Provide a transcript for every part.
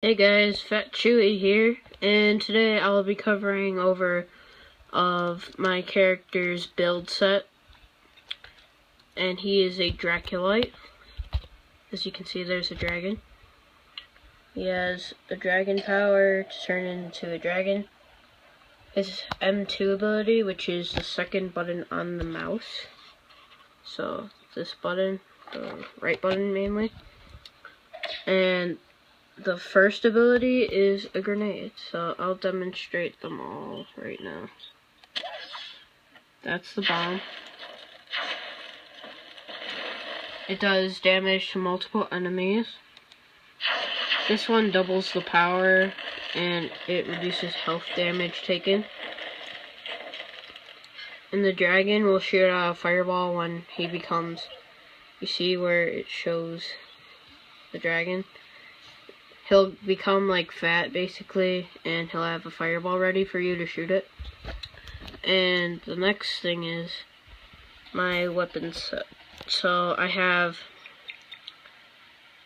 Hey guys, fatchewy here, and today I'll be covering over of my character's build set, and he is a dracolyte. As you can see, there's a dragon. He has a dragon power to turn into a dragon. His M2 ability, which is the second button on the mouse. So this button, the right button mainly, and the first ability is a grenade, so I'll demonstrate them all right now. That's the bomb. It does damage to multiple enemies. This one doubles the power and it reduces health damage taken. And the dragon will shoot out a fireball when he becomes, you see where it shows the dragon? He'll become like fat basically, and he'll have a fireball ready for you to shoot it. And the next thing is my weapon set. So I have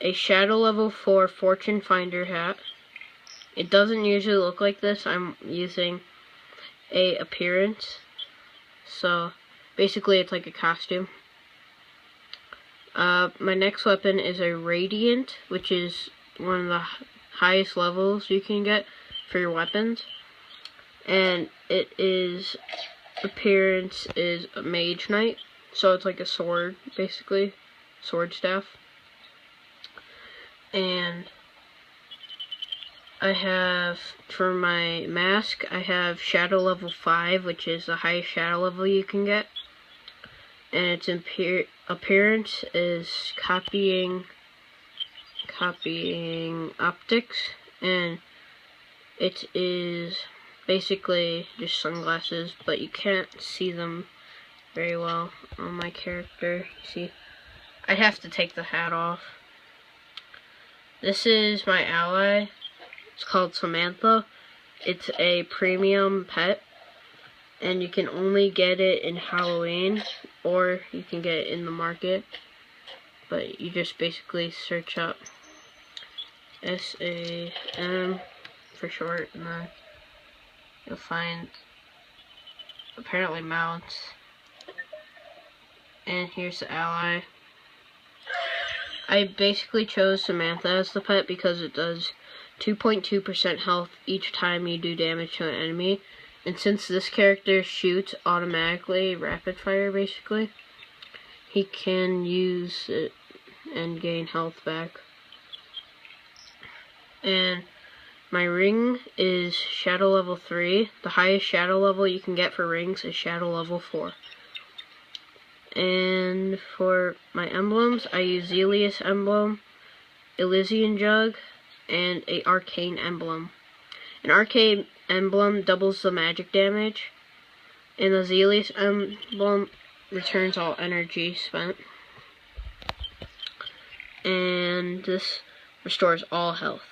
a Shadow level 4 Fortune Finder hat. It doesn't usually look like this. I'm using a appearance. So basically it's like a costume. My next weapon is a Radiant, which is one of the highest levels you can get for your weapons. And it is, appearance is a Mage Knight. So it's like a sword, basically. Sword staff. And I have, for my mask, I have Shadow level 5, which is the highest Shadow level you can get. And its appearance is copying optics, and it is basically just sunglasses, but you can't see them very well on my character. See, I'd have to take the hat off. This is my ally. It's called Samantha. It's a premium pet, and you can only get it in Halloween, or you can get it in the market. But you just basically search up SAM for short, and then you'll find apparently mounts. And here's the ally. I basically chose Samantha as the pet because it does 2.2% health each time you do damage to an enemy. And since this character shoots automatically, rapid fire basically, he can use it and gain health back. And my ring is Shadow level 3. The highest Shadow level you can get for rings is Shadow level 4. And for my emblems, I use Zelius emblem, Elysian jug, and a arcane emblem. An arcane emblem doubles the magic damage, and the Zelius emblem returns all energy spent. And this restores all health.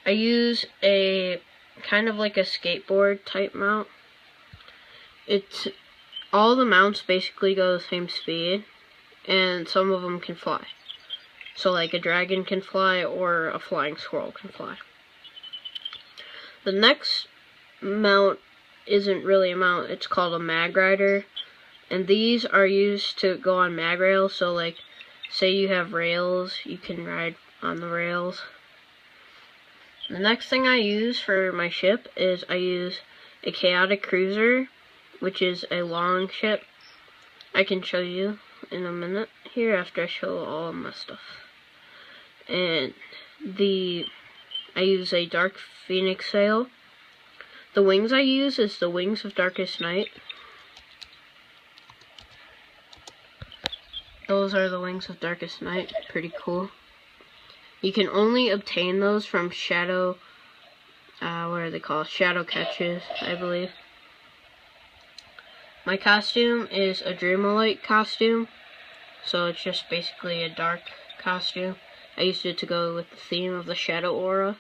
I use a kind of like a skateboard type mount. It's all the mounts basically go the same speed, and some of them can fly. So like a dragon can fly, or a flying squirrel can fly. The next mount isn't really a mount, it's called a mag rider. And these are used to go on mag rails, so like say you have rails, you can ride on the rails. The next thing I use for my ship is I use a chaotic cruiser, which is a long ship. I can show you in a minute here after I show all of my stuff. And I use a dark phoenix sail. The wings I use is the wings of darkest night. Those are the wings of darkest night. Pretty cool. You can only obtain those from shadow, what are they called? Shadow catches, I believe. My costume is a dracolyte costume, so it's just basically a dark costume. I used it to go with the theme of the shadow aura.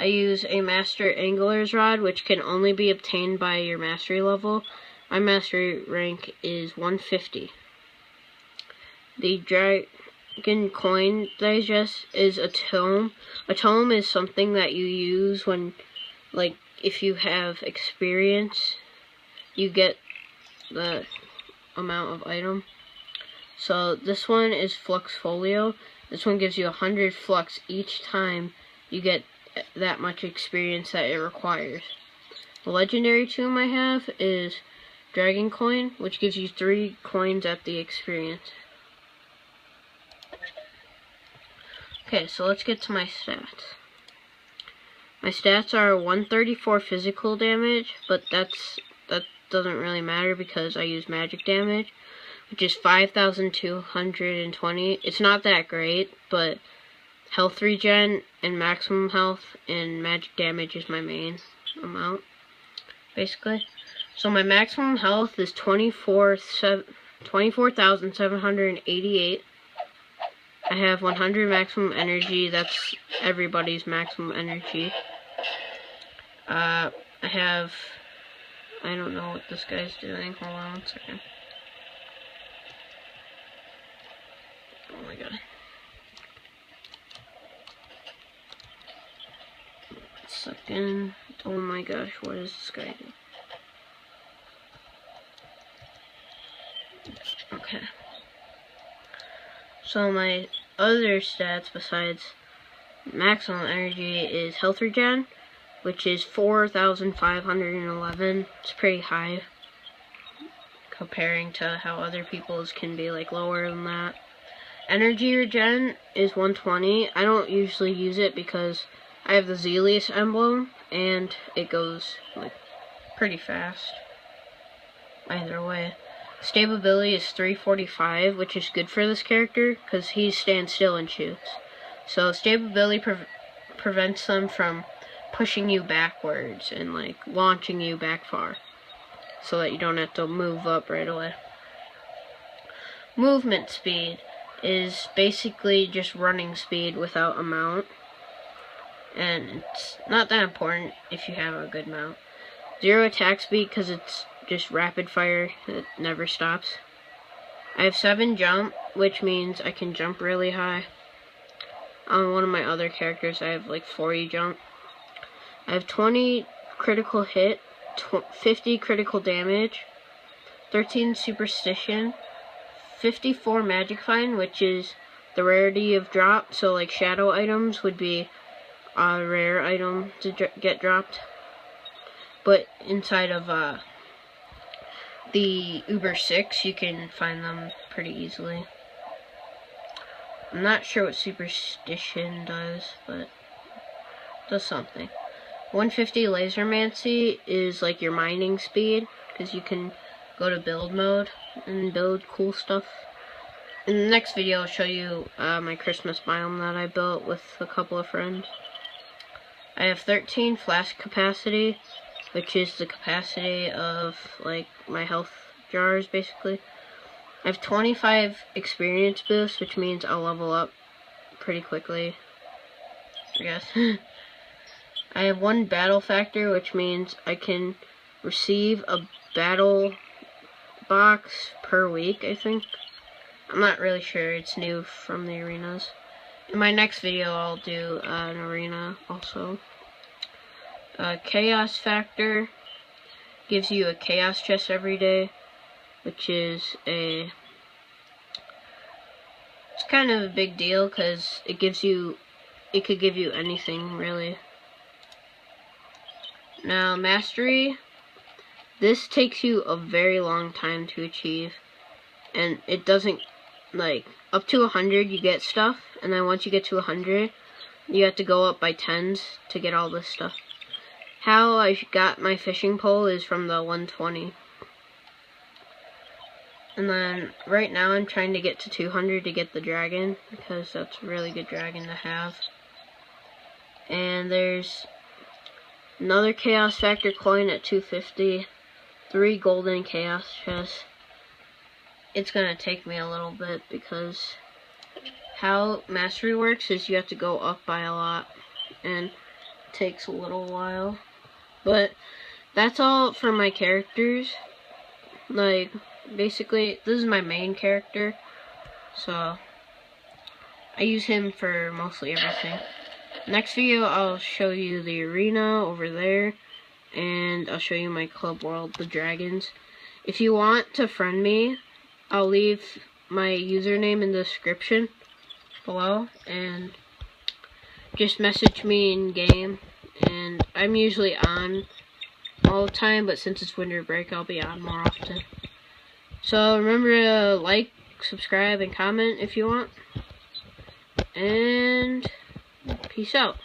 I use a master angler's rod, which can only be obtained by your mastery level. My mastery rank is 150. dragon coin digest is a tome. A tome is something that you use when, like, if you have experience, you get the amount of item. So this one is Flux Folio. This one gives you 100 flux each time you get that much experience that it requires. The legendary tomb I have is Dragon Coin, which gives you 3 coins at the experience. Okay, so let's get to my stats. My stats are 134 physical damage, but that doesn't really matter because I use magic damage, which is 5,220. It's not that great, but health regen and maximum health and magic damage is my main amount, basically. So my maximum health is 24,788. I have 100 maximum energy. That's everybody's maximum energy. I don't know what this guy's doing. Hold on 1 second. Oh my god. 1 second. Oh my gosh, what is this guy doing? Okay. So my other stats besides maximum energy is health regen, which is 4,511. It's pretty high comparing to how other people's can be like lower than that. Energy regen is 120. I don't usually use it because I have the Zelius emblem and it goes like pretty fast. Either way. Stability is 345, which is good for this character because he stands still and shoots. So stability prevents them from pushing you backwards and like launching you back far, so that you don't have to move up right away. Movement speed is basically just running speed without a mount, and it's not that important if you have a good mount. 0 attack speed because it's just rapid fire, it never stops. I have 7 jump, which means I can jump really high. On one of my other characters I have like 40 jump. I have 20 critical hit, 50 critical damage, 13 superstition, 54 magic find, which is the rarity of drop, so like shadow items would be a rare item to get dropped. But inside of the Uber 6, you can find them pretty easily. I'm not sure what superstition does, but it does something. 150 lasermancy is like your mining speed, because you can go to build mode and build cool stuff. In the next video I'll show you my Christmas biome that I built with a couple of friends. I have 13 flask capacity, which is the capacity of like my health jars basically. I have 25 experience boost, which means I'll level up pretty quickly, I guess. I have 1 battle factor, which means I can receive a battle box per week, I think. I'm not really sure, it's new from the arenas. In my next video I'll do an arena also. Chaos factor gives you a chaos chest every day, which is it's kind of a big deal because it could give you anything really. Now mastery, this takes you a very long time to achieve, and it doesn't, like, up to 100 you get stuff, and then once you get to 100 you have to go up by 10s to get all this stuff. How I got my fishing pole is from the 120. And then right now I'm trying to get to 200 to get the dragon, because that's a really good dragon to have. And there's another chaos factor coin at 250, 3 golden chaos chests. It's gonna take me a little bit because how mastery works is you have to go up by a lot, and it takes a little while. But that's all for my characters. Like, basically, this is my main character, so I use him for mostly everything. Next video, I'll show you the arena over there, and I'll show you my club world, the dragons. If you want to friend me, I'll leave my username in the description below, and just message me in game. And I'm usually on all the time, but since it's winter break, I'll be on more often. So remember to like, subscribe, and comment if you want. And peace out.